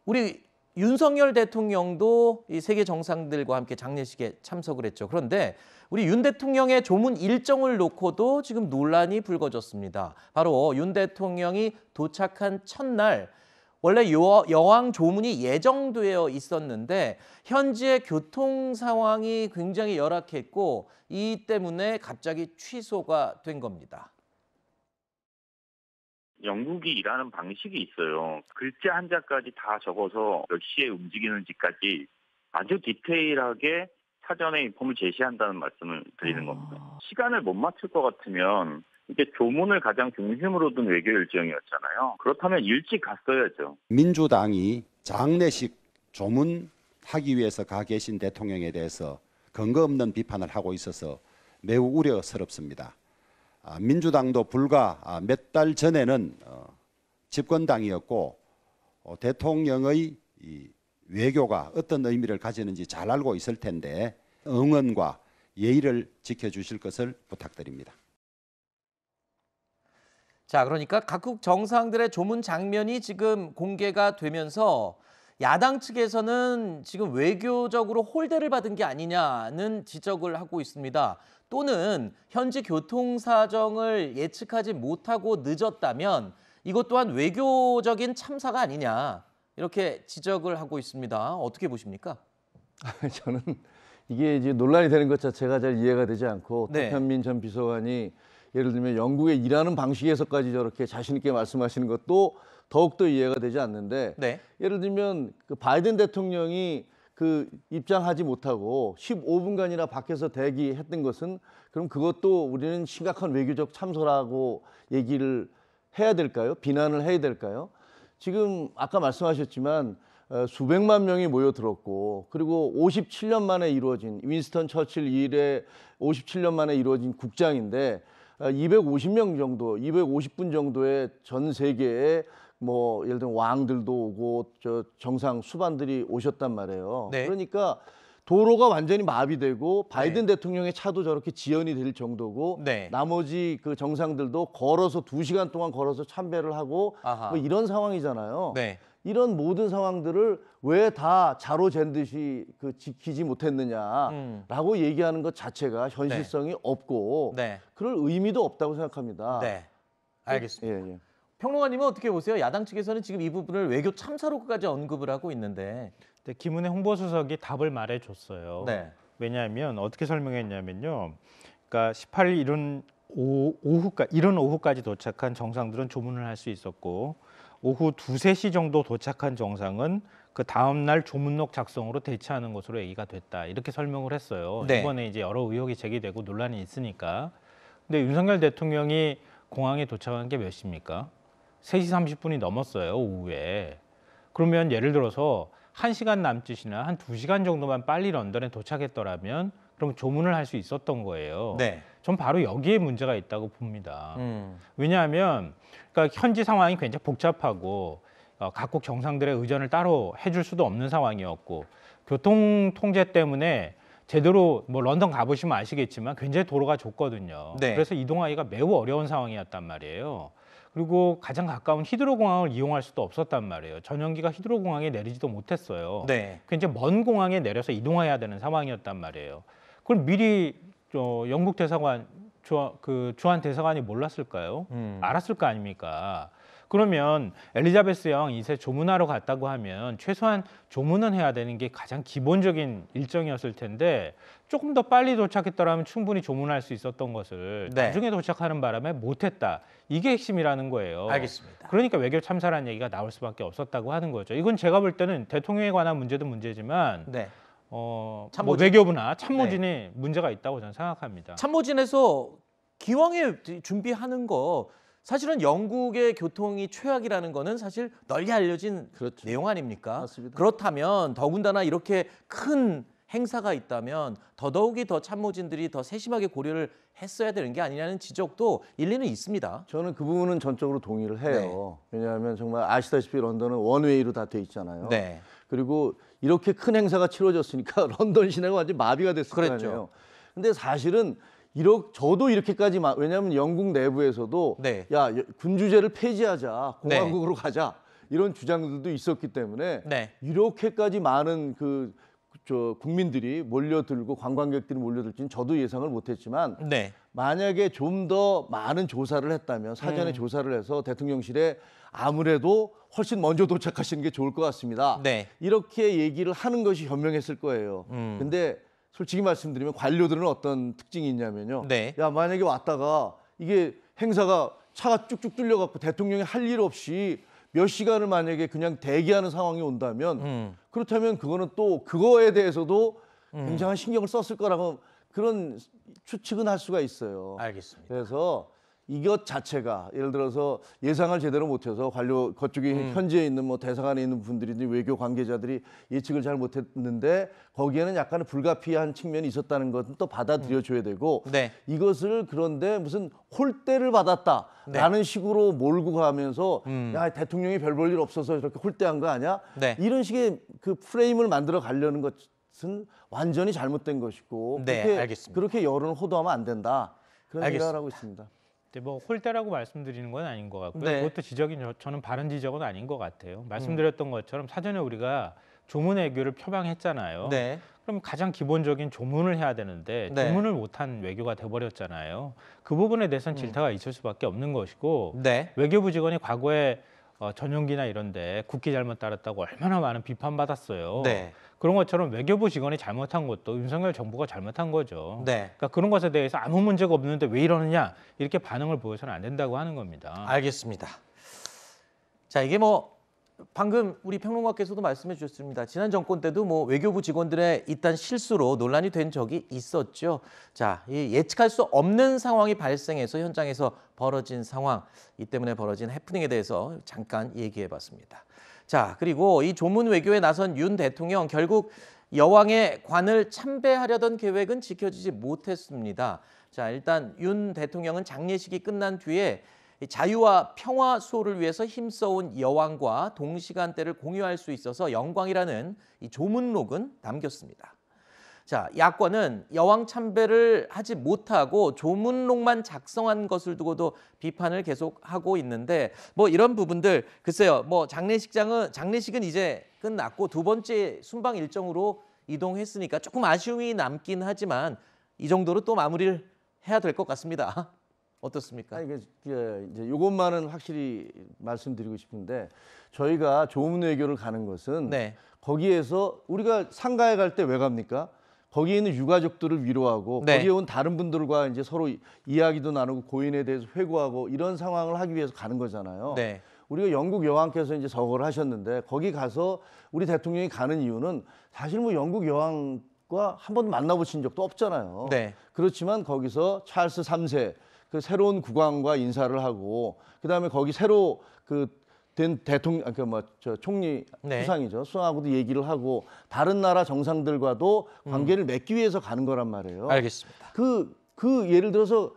우리 윤석열 대통령도 이 세계 정상들과 함께 장례식에 참석을 했죠. 그런데 우리 윤 대통령의 조문 일정을 놓고도 지금 논란이 불거졌습니다. 바로 윤 대통령이 도착한 첫날 원래 여왕 조문이 예정되어 있었는데 현지의 교통 상황이 굉장히 열악했고 이 때문에 갑자기 취소가 된 겁니다. 영국이 일하는 방식이 있어요. 글자 한자까지 다 적어서 몇 시에 움직이는지까지 아주 디테일하게 사전에 인폼을 제시한다는 말씀을 드리는 겁니다. 시간을 못 맞출 것 같으면 이게 조문을 가장 중심으로 둔 외교 일정이었잖아요. 그렇다면 일찍 갔어야죠. 민주당이 장례식 조문하기 위해서 가 계신 대통령에 대해서 근거 없는 비판을 하고 있어서 매우 우려스럽습니다. 민주당도 불과 몇 달 전에는 집권당이었고 대통령의 이 외교가 어떤 의미를 가지는지 잘 알고 있을 텐데 응언과 예의를 지켜주실 것을 부탁드립니다. 자, 그러니까 각국 정상들의 조문 장면이 지금 공개가 되면서 야당 측에서는 지금 외교적으로 홀대를 받은 게 아니냐는 지적을 하고 있습니다. 또는 현지 교통 사정을 예측하지 못하고 늦었다면 이것 또한 외교적인 참사가 아니냐 이렇게 지적을 하고 있습니다. 어떻게 보십니까? 저는 이게 이제 논란이 되는 것 자체가 잘 이해가 되지 않고 네. 탁현민 전 비서관이 예를 들면 영국의 일하는 방식에서까지 저렇게 자신 있게 말씀하시는 것도 더욱더 이해가 되지 않는데 네. 예를 들면 그 바이든 대통령이 그 입장하지 못하고 15분간이나 밖에서 대기했던 것은 그럼 그것도 우리는 심각한 외교적 참소라고 얘기를 해야 될까요? 비난을 해야 될까요? 지금 아까 말씀하셨지만 수백만 명이 모여들었고 그리고 57년 만에 이루어진 윈스턴 처칠 일에 57년 만에 이루어진 국장인데 250명 정도, 250분 정도의 전 세계에 뭐 예를 들면 왕들도 오고 저 정상 수반들이 오셨단 말이에요. 네. 그러니까 도로가 완전히 마비되고 바이든 네. 대통령의 차도 저렇게 지연이 될 정도고 네. 나머지 그 정상들도 걸어서 2시간 동안 걸어서 참배를 하고 뭐 이런 상황이잖아요. 네. 이런 모든 상황들을 왜 다 자로 잰 듯이 그 지키지 못했느냐라고 얘기하는 것 자체가 현실성이 없고 네. 그럴 의미도 없다고 생각합니다. 네. 알겠습니다. 예, 예. 평론가님은 어떻게 보세요? 야당 측에서는 지금 이 부분을 외교 참사로까지 언급을 하고 있는데. 네, 김은혜 홍보수석이 답을 말해줬어요. 네. 왜냐하면 어떻게 설명했냐면요. 그러니까 18일 이른 오후까지 도착한 정상들은 조문을 할 수 있었고 오후 2, 3시 정도 도착한 정상은 그 다음 날 조문록 작성으로 대체하는 것으로 얘기가 됐다. 이렇게 설명을 했어요. 네. 이번에 이제 여러 의혹이 제기되고 논란이 있으니까. 근데 윤석열 대통령이 공항에 도착한 게 몇 시입니까? 3시 30분이 넘었어요, 오후에. 그러면 예를 들어서 1시간 남짓이나 한 2시간 정도만 빨리 런던에 도착했더라면 그럼 조문을 할 수 있었던 거예요. 네. 전 바로 여기에 문제가 있다고 봅니다. 왜냐하면 그러니까 현지 상황이 굉장히 복잡하고 각국 정상들의 의전을 따로 해줄 수도 없는 상황이었고 교통 통제 때문에 제대로 뭐 런던 가보시면 아시겠지만 굉장히 도로가 좁거든요. 네. 그래서 이동하기가 매우 어려운 상황이었단 말이에요. 그리고 가장 가까운 히드로 공항을 이용할 수도 없었단 말이에요. 전용기가 히드로 공항에 내리지도 못했어요. 네. 굉장히 먼 공항에 내려서 이동해야 되는 상황이었단 말이에요. 그걸 미리 영국 대사관 주한 대사관이 몰랐을까요? 알았을 거 아닙니까? 그러면 엘리자베스 여왕 2세 조문하러 갔다고 하면 최소한 조문은 해야 되는 게 가장 기본적인 일정이었을 텐데 조금 더 빨리 도착했더라면 충분히 조문할 수 있었던 것을 네. 나중에 도착하는 바람에 못했다. 이게 핵심이라는 거예요. 알겠습니다. 그러니까 외교 참사라는 얘기가 나올 수밖에 없었다고 하는 거죠. 이건 제가 볼 때는 대통령에 관한 문제도 문제지만 네. 뭐 참모진. 외교부나 참모진에 문제가 있다고 저는 생각합니다. 참모진에서 기왕에 준비하는 거 사실은 영국의 교통이 최악이라는 거는 사실 널리 알려진 그렇죠. 내용 아닙니까? 맞습니다. 그렇다면 더군다나 이렇게 큰 행사가 있다면 더더욱이 더 참모진들이 더 세심하게 고려를 했어야 되는 게 아니냐는 지적도 일리는 있습니다. 저는 그 부분은 전적으로 동의를 해요. 왜냐하면 정말 아시다시피 런던은 원웨이로 다 돼 있잖아요. 네. 그리고 이렇게 큰 행사가 치러졌으니까 런던 시내가 완전 마비가 됐을 거 그랬죠. 아니에요. 근데 사실은 저도 이렇게까지 왜냐하면 영국 내부에서도 네. 야 군주제를 폐지하자 공화국으로 가자 이런 주장들도 있었기 때문에 네. 이렇게까지 많은 국민들이 몰려들고 관광객들이 몰려들지는 저도 예상을 못했지만 네. 만약에 좀 더 많은 조사를 했다면 사전에 조사를 해서 대통령실에 아무래도 훨씬 먼저 도착하시는 게 좋을 것 같습니다. 네. 이렇게 얘기를 하는 것이 현명했을 거예요. 근데 솔직히 말씀드리면 관료들은 어떤 특징이 있냐면요. 네. 야, 만약에 왔다가 이게 행사가 차가 쭉쭉 뚫려갖고 대통령이 할 일 없이 몇 시간을 만약에 그냥 대기하는 상황이 온다면 그렇다면 그거는 또 그거에 대해서도 굉장한 신경을 썼을 거라고 그런 추측은 할 수가 있어요. 알겠습니다. 그래서 이것 자체가 예를 들어서 예상을 제대로 못해서 관료 그쪽에 현지에 있는 뭐 대사관에 있는 분들이든 외교 관계자들이 예측을 잘 못했는데 거기에는 약간의 불가피한 측면이 있었다는 것은 또 받아들여줘야 되고 네. 이것을 그런데 무슨 홀대를 받았다라는 식으로 몰고 가면서 야 대통령이 별 볼 일 없어서 이렇게 홀대한 거 아니야? 네. 이런 식의 그 프레임을 만들어 가려는 것은 완전히 잘못된 것이고 네, 알겠습니다. 그렇게 여론을 호도하면 안 된다. 그런 알겠습니다. 생각을 하고 있습니다. 뭐 홀대라고 말씀드리는 건 아닌 것 같고요. 네. 그것도 지적이 저는 바른 지적은 아닌 것 같아요. 말씀드렸던 것처럼 사전에 우리가 조문 외교를 표방했잖아요. 네. 그럼 가장 기본적인 조문을 해야 되는데 네. 조문을 못한 외교가 돼버렸잖아요. 그 부분에 대해서는 질타가 있을 수밖에 없는 것이고 네. 외교부 직원이 과거에 전용기나 이런데 국기 잘못 따랐다고 얼마나 많은 비판받았어요. 네. 그런 것처럼 외교부 직원이 잘못한 것도 윤석열 정부가 잘못한 거죠. 네. 그러니까 그런 것에 대해서 아무 문제가 없는데 왜 이러느냐 이렇게 반응을 보여서는 안 된다고 하는 겁니다. 알겠습니다. 자, 이게 뭐 방금 우리 평론가께서도 말씀해 주셨습니다. 지난 정권 때도 뭐 외교부 직원들의 이딴 실수로 논란이 된 적이 있었죠. 자, 이 예측할 수 없는 상황이 발생해서 현장에서 벌어진 상황, 이 때문에 벌어진 해프닝에 대해서 잠깐 얘기해 봤습니다. 자, 그리고 이 조문 외교에 나선 윤 대통령 결국 여왕의 관을 참배하려던 계획은 지켜지지 못했습니다. 자, 일단 윤 대통령은 장례식이 끝난 뒤에 자유와 평화 수호를 위해서 힘써온 여왕과 동시간대를 공유할 수 있어서 영광이라는 이 조문록은 남겼습니다. 자, 야권은 여왕 참배를 하지 못하고 조문록만 작성한 것을 두고도 비판을 계속하고 있는데 뭐 이런 부분들 글쎄요. 뭐 장례식은 이제 끝났고 두 번째 순방 일정으로 이동했으니까 조금 아쉬움이 남긴 하지만 이 정도로 또 마무리를 해야 될 것 같습니다. 어떻습니까? 이게 이제 이것만은 확실히 말씀드리고 싶은데 저희가 조문 외교를 가는 것은 네. 거기에서 우리가 상가에 갈 때 왜 갑니까? 거기에 있는 유가족들을 위로하고 네. 거기에 온 다른 분들과 이제 서로 이야기도 나누고 고인에 대해서 회고하고 이런 상황을 하기 위해서 가는 거잖아요. 네. 우리가 영국 여왕께서 이제 서거를 하셨는데 거기 가서 우리 대통령이 가는 이유는 사실 뭐 영국 여왕과 한 번도 만나보신 적도 없잖아요. 네. 그렇지만 거기서 찰스 3세 그 새로운 국왕과 인사를 하고 그다음에 거기 새로 된 대통령 총리 네. 수상이죠. 수상하고도 얘기를 하고 다른 나라 정상들과도 관계를 맺기 위해서 가는 거란 말이에요. 알겠습니다. 그 예를 들어서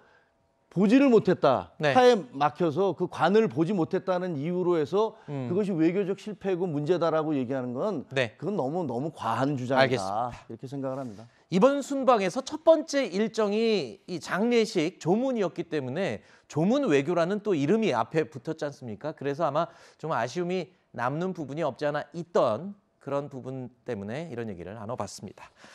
보지를 못했다. 네. 차에 막혀서 그 관을 보지 못했다는 이유로 해서 그것이 외교적 실패고 문제다라고 얘기하는 건 네. 그건 너무 과한 주장이다. 알겠습니다. 이렇게 생각을 합니다. 이번 순방에서 첫 번째 일정이 이 장례식 조문이었기 때문에 조문 외교라는 또 이름이 앞에 붙었지 않습니까? 그래서 아마 좀 아쉬움이 남는 부분이 없지 않아 있던 그런 부분 때문에 이런 얘기를 나눠봤습니다.